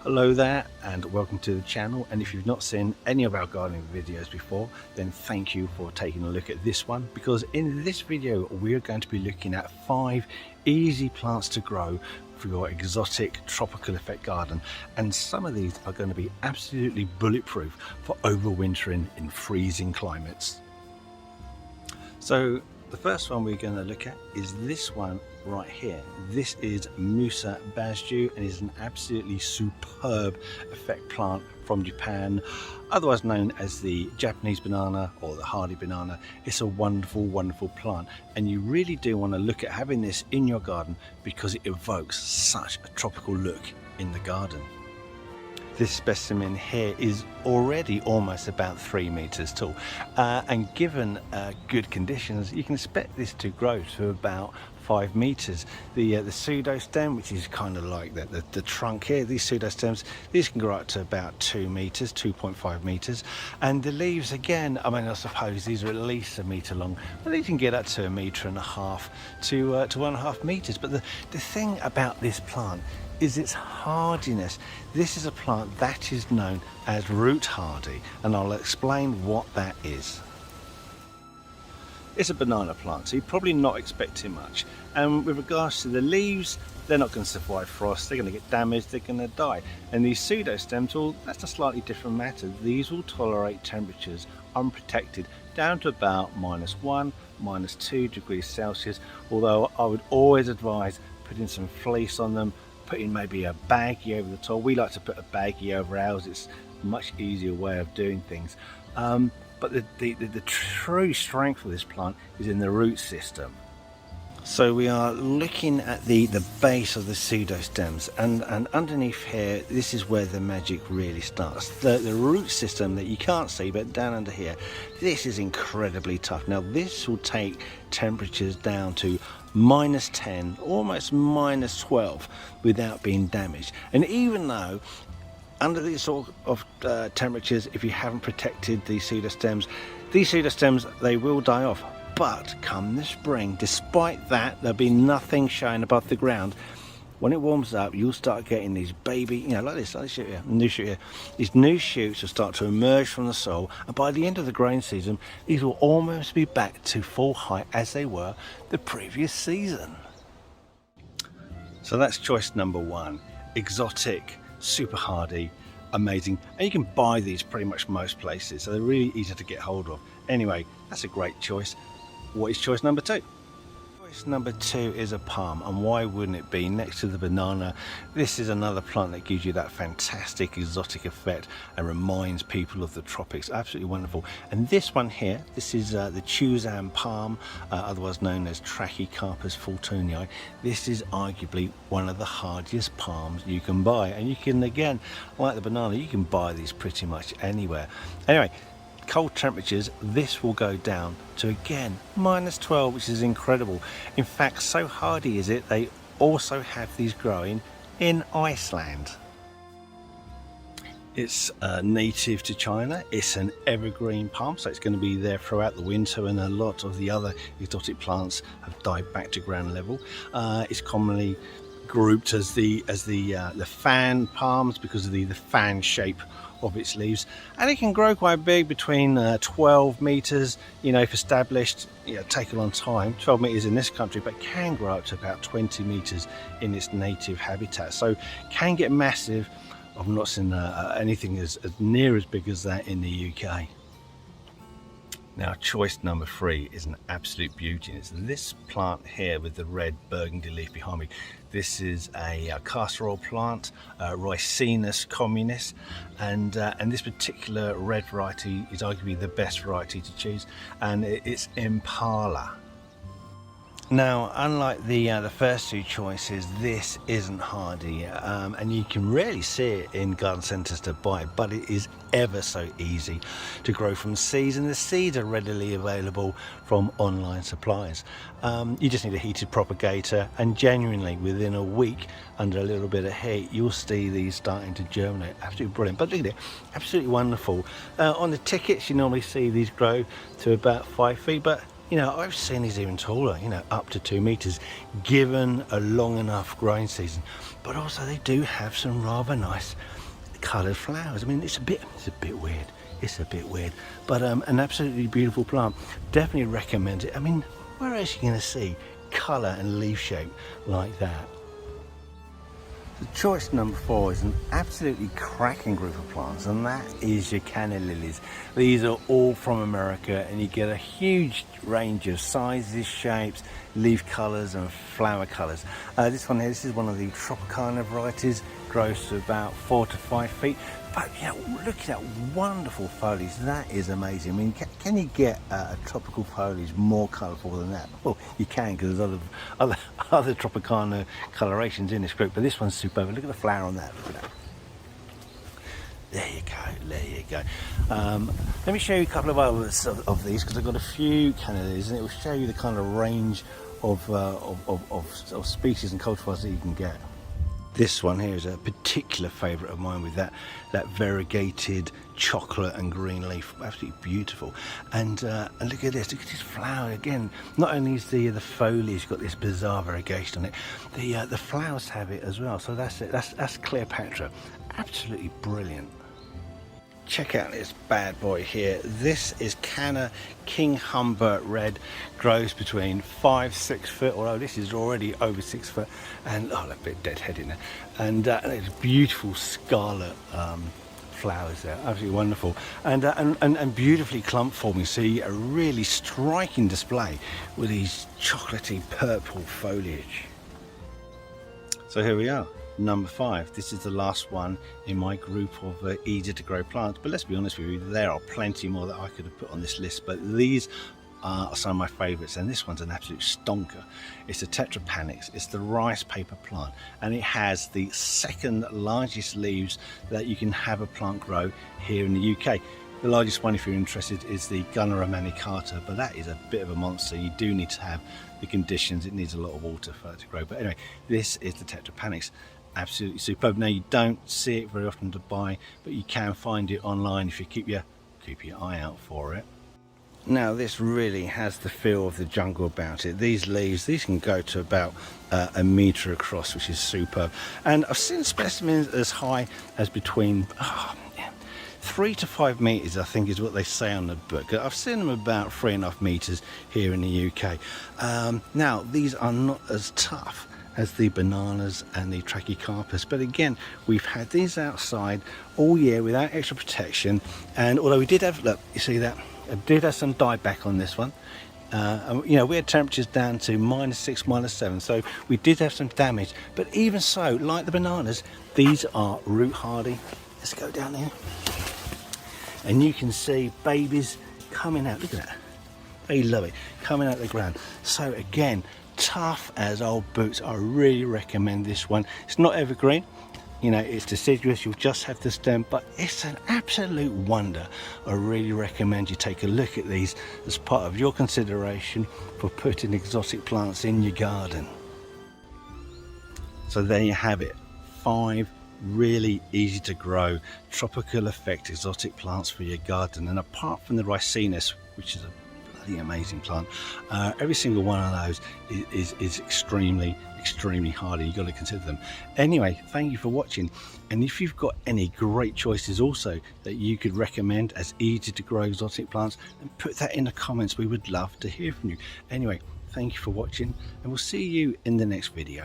Hello there and welcome to the channel, and if you've not seen any of our gardening videos before, then thank you for taking a look at this one, because in this video we're going to be looking at 5 easy plants to grow for your exotic tropical effect garden, and some of these are going to be absolutely bulletproof for overwintering in freezing climates. So the first one we're going to look at is this one right here. This is Musa Basju and is an absolutely superb effect plant from Japan, otherwise known as the Japanese banana or the hardy banana. It's a wonderful plant, and you really do want to look at having this in your garden because it evokes such a tropical look in the garden. This specimen here is already almost about 3 meters tall, and given good conditions you can expect this to grow to about 5 meters. The pseudostem, which is kind of like the trunk here, these pseudostems, these can grow up to about 2 meters, 2.5 meters, and the leaves, again, I mean, I suppose these are at least 1 meter long, but they can get up to 1.5 meters to 1.5 meters. But the thing about this plant is its hardiness. This is a plant that is known as root hardy, and I'll explain what that is. It's a banana plant, so you're probably not expecting much, and with regards to the leaves, they're not going to survive frost, they're going to get damaged, they're going to die. And these pseudostems, well, that's a slightly different matter. These will tolerate temperatures unprotected down to about -1, -2 degrees Celsius, although I would always advise putting some fleece on them, putting maybe a baggie over the top. We like to put a baggie over ours, it's a much easier way of doing things. But the true strength of this plant is in the root system. So we are looking at the base of the pseudostems, and underneath here, this is where the magic really starts. The root system that you can't see, but down under here, this is incredibly tough. Now this will take temperatures down to -10, almost -12 without being damaged. And even though under these sort of temperatures, if you haven't protected these pseudostems, they will die off. But come the spring, despite that, there'll be nothing showing above the ground. When it warms up, you'll start getting these baby, like this shoot here, new shoot here. These new shoots will start to emerge from the soil, and by the end of the growing season, these will almost be back to full height as they were the previous season. So that's choice number 1. Exotic, super hardy, amazing, and you can buy these pretty much most places, so they're really easy to get hold of. Anyway, that's a great choice. What is choice number 2? Choice number 2 is a palm, and why wouldn't it be? Next to the banana, this is another plant that gives you that fantastic exotic effect and reminds people of the tropics. Absolutely wonderful. And this one here, this is the Chuzan palm, otherwise known as Trachycarpus fortunei. This is arguably one of the hardiest palms you can buy, and you can, again, like the banana, you can buy these pretty much anywhere. Anyway, cold temperatures, this will go down to, again, -12, which is incredible. In fact, so hardy is it, they also have these growing in Iceland. It's native to China. It's an evergreen palm, so it's going to be there throughout the winter, and a lot of the other exotic plants have died back to ground level. It's commonly grouped as the fan palms because of the fan shape of its leaves, and it can grow quite big, between 12 meters, if established. Take a long time, 12 meters in this country, but can grow up to about 20 meters in its native habitat, so can get massive. I've not seen anything as near as big as that in the UK. Now, choice number 3 is an absolute beauty. It's this plant here with the red burgundy leaf behind me. This is a castor oil plant, Ricinus communis, and this particular red variety is arguably the best variety to choose, and it's Impala. Now, unlike the first 2 choices, this isn't hardy, and you can rarely see it in garden centres to buy, but it is ever so easy to grow from seeds, and the seeds are readily available from online suppliers. You just need a heated propagator, and genuinely within a week, under a little bit of heat, you'll see these starting to germinate. Absolutely brilliant. But look at it, absolutely wonderful. On the tickets, you normally see these grow to about 5 feet, but You know, I've seen these even taller, you know, up to 2 meters, given a long enough growing season. But also they do have some rather nice coloured flowers. I mean, it's a bit weird. It's a bit weird, but an absolutely beautiful plant. Definitely recommend it. I mean, where else are you going to see colour and leaf shape like that? The choice number 4 is an absolutely cracking group of plants, and that is your canna lilies. These are all from America, and you get a huge range of sizes, shapes, leaf colours and flower colours. This one here, this is one of the Tropicana varieties, grows to about 4 to 5 feet. But you know, look at that wonderful foliage. That is amazing. I mean, can you get a tropical foliage more colourful than that? Well, you can, because there's other Tropicana colorations in this group, but this one's superb. Look at the flower on that. Look at that. There you go, there you go. Let me show you a couple of others of these, because I've got a few cannas, and it will show you the kind of range of species and cultivars that you can get. This one here is a particular favourite of mine, with that variegated chocolate and green leaf. Absolutely beautiful. And look at this flower again. Not only is the foliage got this bizarre variegation on it, the flowers have it as well. So that's it. That's Cleopatra. Absolutely brilliant. Check out this bad boy here. This is Canna King Humbert Red. Grows between 5-6 foot, although this is already over 6 foot, and oh, a bit deadhead in there. And it's beautiful scarlet flowers there, absolutely wonderful, and beautifully clump forming. So you get a really striking display with these chocolatey purple foliage. So here we are. Number 5. This is the last one in my group of easy to grow plants, but let's be honest with you, there are plenty more that I could have put on this list, but these are some of my favourites, and this one's an absolute stonker. It's a Tetrapanix. It's the rice paper plant, and it has the second largest leaves that you can have a plant grow here in the UK. The largest one, if you're interested, is the Gunnera manicata, but that is a bit of a monster. You do need to have the conditions. It needs a lot of water for it to grow. But anyway, this is the Tetrapanix. Absolutely superb. Now, you don't see it very often to buy, but you can find it online if you keep your eye out for it. Now, this really has the feel of the jungle about it. These leaves, these can go to about a metre across, which is superb. And I've seen specimens as high as between 3 to 5 metres, I think is what they say on the book. I've seen them about 3.5 metres here in the UK. Now, these are not as tough as the bananas and the Trachycarpus, but again, we've had these outside all year without extra protection, and although we did have, look, you see that, I did have some dieback on this one. You know, we had temperatures down to -6, -7, so we did have some damage, but even so, like the bananas, these are root hardy. Let's go down here, and you can see babies coming out. Look at that, they love it, coming out of the ground. So again, tough as old boots. I really recommend this one. It's not evergreen, you know, it's deciduous, you'll just have the stem, but it's an absolute wonder. I really recommend you take a look at these as part of your consideration for putting exotic plants in your garden. So there you have it, 5 really easy to grow tropical effect exotic plants for your garden. And apart from the Ricinus, which is a amazing plant, every single one of those is extremely hardy. You've got to consider them. Anyway, thank you for watching, and if you've got any great choices also that you could recommend as easy to grow exotic plants, then put that in the comments. We would love to hear from you. Anyway, thank you for watching, and we'll see you in the next video.